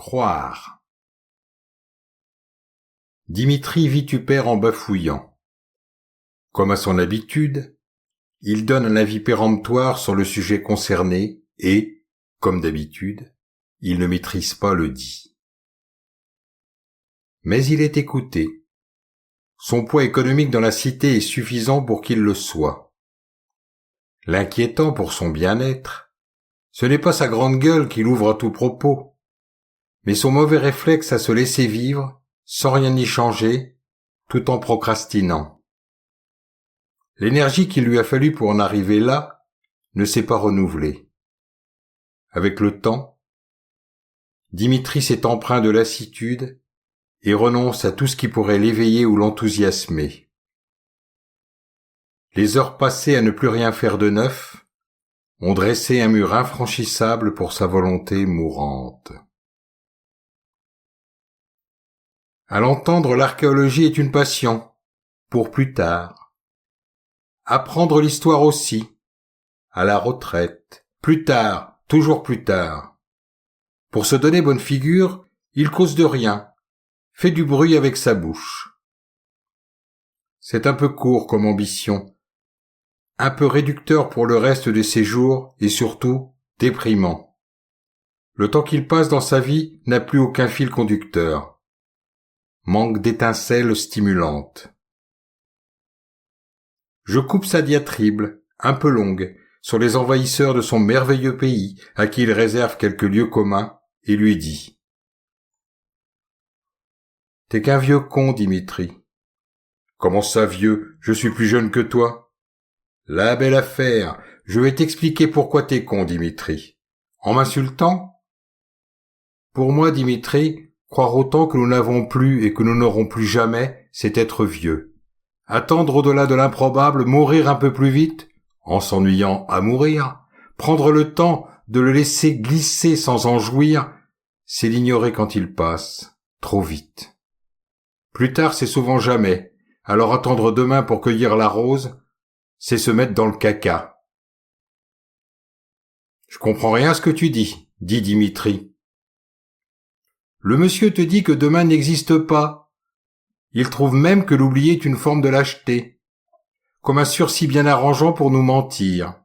Croire. Dimitri vitupère en bafouillant. Comme à son habitude, il donne un avis péremptoire sur le sujet concerné et, comme d'habitude, il ne maîtrise pas le dit. Mais il est écouté. Son poids économique dans la cité est suffisant pour qu'il le soit. L'inquiétant pour son bien-être, ce n'est pas sa grande gueule qu'il ouvre à tout propos, mais son mauvais réflexe à se laisser vivre, sans rien y changer, tout en procrastinant. L'énergie qu'il lui a fallu pour en arriver là ne s'est pas renouvelée. Avec le temps, Dimitri s'est empreint de lassitude et renonce à tout ce qui pourrait l'éveiller ou l'enthousiasmer. Les heures passées à ne plus rien faire de neuf ont dressé un mur infranchissable pour sa volonté mourante. À l'entendre, l'archéologie est une passion, pour plus tard. Apprendre l'histoire aussi, à la retraite, plus tard, toujours plus tard. Pour se donner bonne figure, il cause de rien, fait du bruit avec sa bouche. C'est un peu court comme ambition, un peu réducteur pour le reste de ses jours et surtout déprimant. Le temps qu'il passe dans sa vie n'a plus aucun fil conducteur. Manque d'étincelles stimulantes. Je coupe sa diatribe, un peu longue, sur les envahisseurs de son merveilleux pays, à qui il réserve quelques lieux communs, et lui dis. T'es qu'un vieux con, Dimitri. Comment ça, vieux? Je suis plus jeune que toi. La belle affaire, je vais t'expliquer pourquoi t'es con, Dimitri. En m'insultant? Pour moi, Dimitri, croire autant que nous n'avons plus et que nous n'aurons plus jamais, c'est être vieux. Attendre au-delà de l'improbable, mourir un peu plus vite, en s'ennuyant à mourir, prendre le temps de le laisser glisser sans en jouir, c'est l'ignorer quand il passe, trop vite. Plus tard, c'est souvent jamais, alors attendre demain pour cueillir la rose, c'est se mettre dans le caca. Je comprends rien à ce que tu dis, dit Dimitri. Le monsieur te dit que demain n'existe pas. Il trouve même que l'oublier est une forme de lâcheté, comme un sursis bien arrangeant pour nous mentir.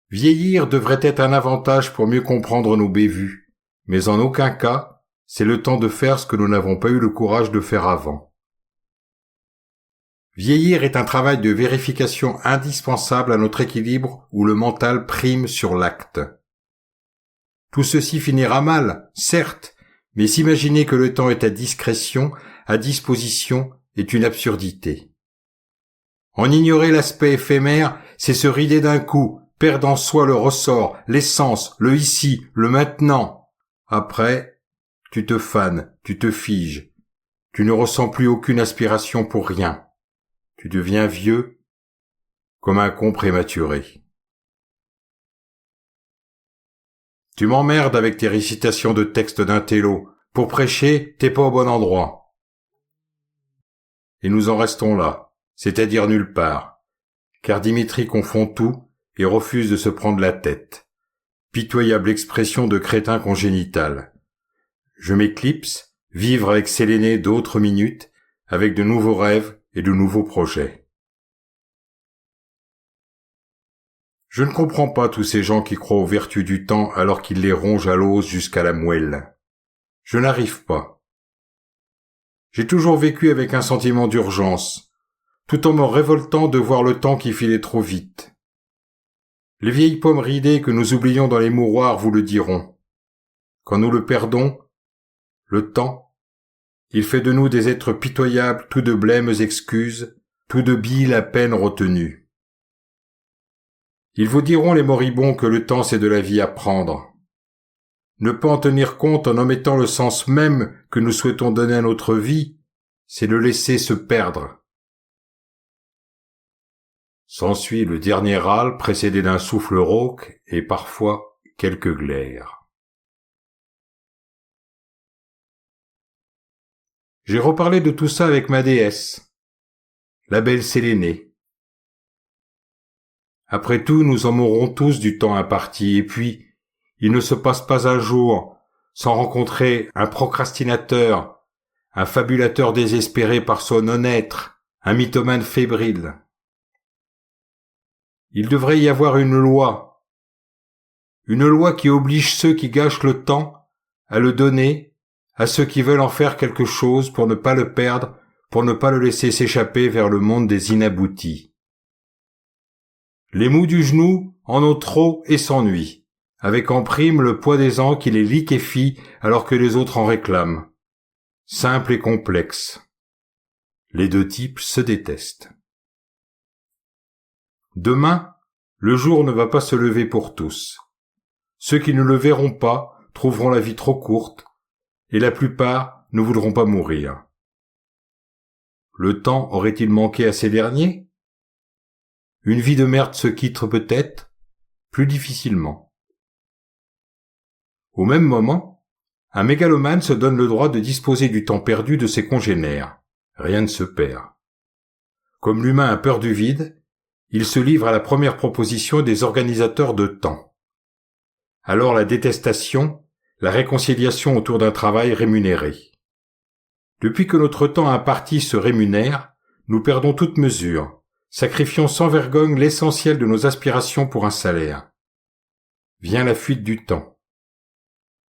Vieillir devrait être un avantage pour mieux comprendre nos bévues, mais en aucun cas, c'est le temps de faire ce que nous n'avons pas eu le courage de faire avant. Vieillir est un travail de vérification indispensable à notre équilibre où le mental prime sur l'acte. Tout ceci finira mal, certes, mais s'imaginer que le temps est à discrétion, à disposition, est une absurdité. En ignorer l'aspect éphémère, c'est se rider d'un coup, perdre en soi le ressort, l'essence, le ici, le maintenant. Après, tu te fanes, tu te figes. Tu ne ressens plus aucune aspiration pour rien. Tu deviens vieux, comme un con prématuré. Tu m'emmerdes avec tes récitations de textes d'intello. Pour prêcher, t'es pas au bon endroit. Et nous en restons là, c'est-à-dire nulle part, car Dimitri confond tout et refuse de se prendre la tête. Pitoyable expression de crétin congénital. Je m'éclipse, vivre avec Séléné d'autres minutes, avec de nouveaux rêves et de nouveaux projets. Je ne comprends pas tous ces gens qui croient aux vertus du temps alors qu'ils les rongent à l'os jusqu'à la moelle. Je n'arrive pas. J'ai toujours vécu avec un sentiment d'urgence, tout en me révoltant de voir le temps qui filait trop vite. Les vieilles pommes ridées que nous oublions dans les mouroirs vous le diront. Quand nous le perdons, le temps, il fait de nous des êtres pitoyables, tout de blêmes excuses, tout de bile à peine retenues. Ils vous diront les moribonds que le temps c'est de la vie à prendre. Ne pas en tenir compte en omettant le sens même que nous souhaitons donner à notre vie, c'est le laisser se perdre. S'ensuit le dernier râle précédé d'un souffle rauque et parfois quelques glaires. J'ai reparlé de tout ça avec ma déesse, la belle Sélénée. Après tout, nous en mourrons tous du temps imparti, et puis, il ne se passe pas un jour sans rencontrer un procrastinateur, un fabulateur désespéré par son non-être, un mythomane fébrile. Il devrait y avoir une loi qui oblige ceux qui gâchent le temps à le donner à ceux qui veulent en faire quelque chose pour ne pas le perdre, pour ne pas le laisser s'échapper vers le monde des inaboutis. Les mous du genou en ont trop et s'ennuient, avec en prime le poids des ans qui les liquéfie alors que les autres en réclament. Simple et complexe. Les deux types se détestent. Demain, le jour ne va pas se lever pour tous. Ceux qui ne le verront pas trouveront la vie trop courte, et la plupart ne voudront pas mourir. Le temps aurait-il manqué à ces derniers? Une vie de merde se quitte peut-être, plus difficilement. Au même moment, un mégalomane se donne le droit de disposer du temps perdu de ses congénères. Rien ne se perd. Comme l'humain a peur du vide, il se livre à la première proposition des organisateurs de temps. Alors la détestation, la réconciliation autour d'un travail rémunéré. Depuis que notre temps imparti se rémunère, nous perdons toute mesure, sacrifions sans vergogne l'essentiel de nos aspirations pour un salaire. Vient la fuite du temps.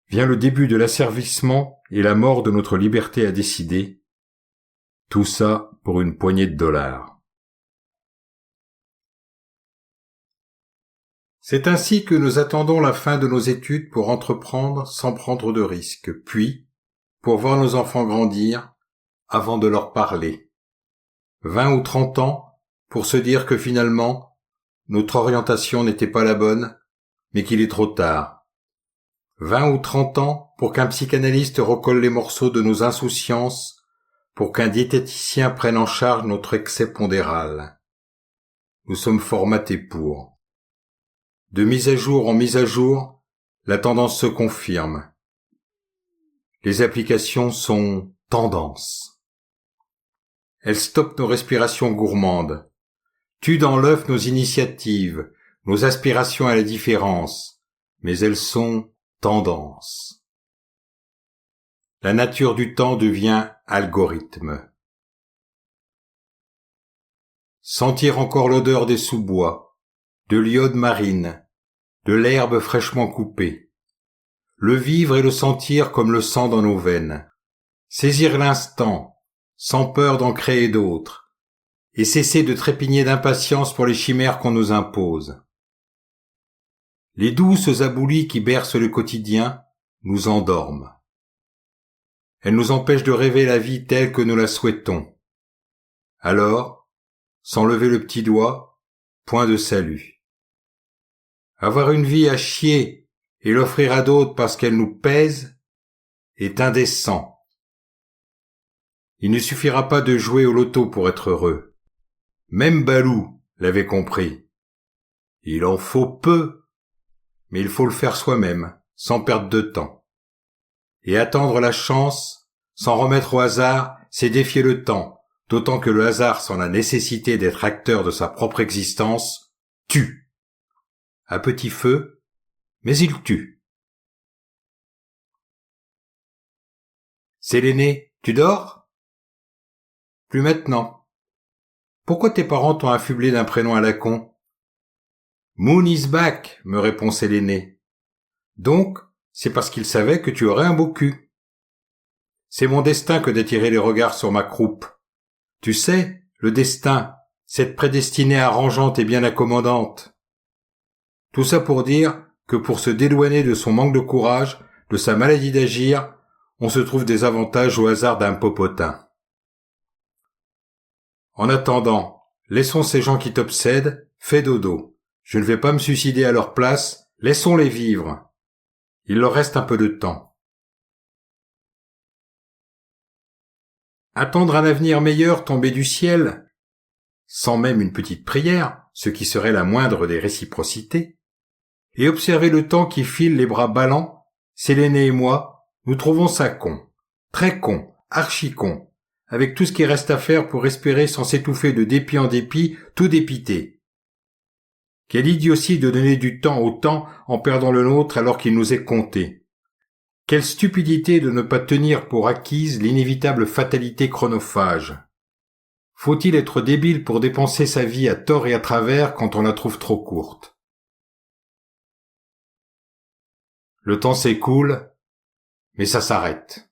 Vient le début de l'asservissement et la mort de notre liberté à décider. Tout ça pour une poignée de dollars. C'est ainsi que nous attendons la fin de nos études pour entreprendre sans prendre de risques, puis, pour voir nos enfants grandir, avant de leur parler. 20 ou 30 ans pour se dire que finalement, notre orientation n'était pas la bonne, mais qu'il est trop tard. 20 ou 30 ans pour qu'un psychanalyste recolle les morceaux de nos insouciances, pour qu'un diététicien prenne en charge notre excès pondéral. Nous sommes formatés pour. De mise à jour en mise à jour, la tendance se confirme. Les applications sont tendances. Elles stoppent nos respirations gourmandes, tuent dans l'œuf nos initiatives, nos aspirations à la différence, mais elles sont tendances. La nature du temps devient algorithme. Sentir encore l'odeur des sous-bois, de l'iode marine, de l'herbe fraîchement coupée. Le vivre et le sentir comme le sang dans nos veines. Saisir l'instant, sans peur d'en créer d'autres, et cesser de trépigner d'impatience pour les chimères qu'on nous impose. Les douces aboulies qui bercent le quotidien nous endorment. Elles nous empêchent de rêver la vie telle que nous la souhaitons. Alors, sans lever le petit doigt, point de salut. Avoir une vie à chier et l'offrir à d'autres parce qu'elle nous pèse est indécent. Il ne suffira pas de jouer au loto pour être heureux. Même Balou l'avait compris. Il en faut peu, mais il faut le faire soi-même, sans perdre de temps. Et attendre la chance, s'en remettre au hasard, c'est défier le temps, d'autant que le hasard, sans la nécessité d'être acteur de sa propre existence, tue. À petit feu, mais il tue. Séléné, tu dors? Plus maintenant. Pourquoi tes parents t'ont affublé d'un prénom à la con? Moon is back, me répond Séléné. Donc, c'est parce qu'ils savaient que tu aurais un beau cul. C'est mon destin que d'attirer les regards sur ma croupe. Tu sais, le destin, cette prédestinée arrangeante et bien accommodante. Tout ça pour dire que pour se dédouaner de son manque de courage, de sa maladie d'agir, on se trouve des avantages au hasard d'un popotin. En attendant, laissons ces gens qui t'obsèdent, fais dodo. Je ne vais pas me suicider à leur place, laissons-les vivre. Il leur reste un peu de temps. Attendre un avenir meilleur tomber du ciel, sans même une petite prière, ce qui serait la moindre des réciprocités, et observer le temps qui file les bras ballants, Séléné et moi, nous trouvons ça con, très con, archi con, avec tout ce qui reste à faire pour espérer sans s'étouffer de dépit en dépit, tout dépiter. Quelle idiotie de donner du temps au temps en perdant le nôtre alors qu'il nous est compté. Quelle stupidité de ne pas tenir pour acquise l'inévitable fatalité chronophage. Faut-il être débile pour dépenser sa vie à tort et à travers quand on la trouve trop courte? Le temps s'écoule, mais ça s'arrête.